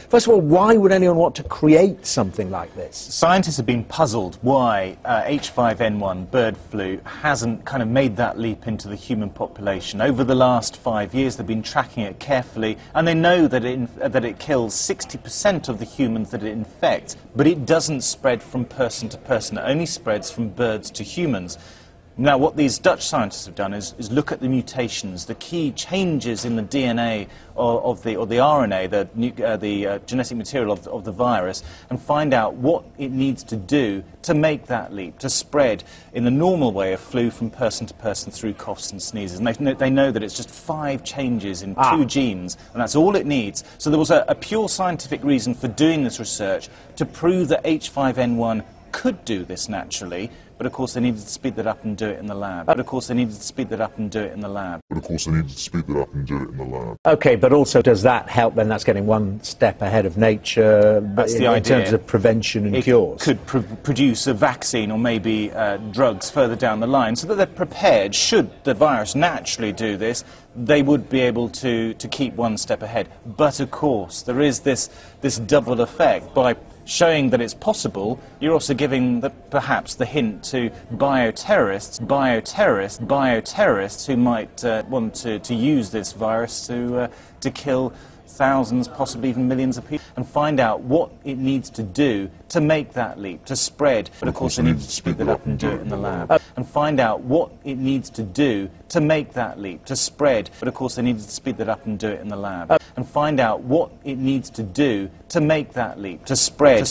First of all, why would anyone want to create something like this? Scientists have been puzzled why H5N1 bird flu hasn't kind of made that leap into the human population. Over the last 5 years, they've been tracking it carefully, and they know that it kills 60% of the humans that it infects, but it doesn't spread from person to person. It only spreads from birds to humans. Now, what these Dutch scientists have done is look at the mutations, the key changes in the DNA or the RNA, the genetic material of the virus, and find out what it needs to do to make that leap, to spread in the normal way of flu from person to person through coughs and sneezes. And they know that it's just 5 changes in 2 genes, and that's all it needs. So there was a pure scientific reason for doing this research, to prove that H5N1 could do this naturally, but of course they needed to speed that up and do it in the lab. Okay, but also does that help then? That's getting one step ahead of nature in terms of prevention and cures. It could produce a vaccine or maybe drugs further down the line, so that they're prepared. Should the virus naturally do this, they would be able to keep one step ahead. But of course, there is this double effect. By showing that it's possible, you're also giving perhaps the hint to bioterrorists who might want to use this virus to kill thousands, possibly even millions of people, and find out what it needs to do to make that leap, to spread. But of course they need to speed that up and do it in the lab. And find out what it needs to do to make that leap, to spread. But of course they needed to speed that up and do it in the lab. And find out what it needs to do to make that leap, to spread.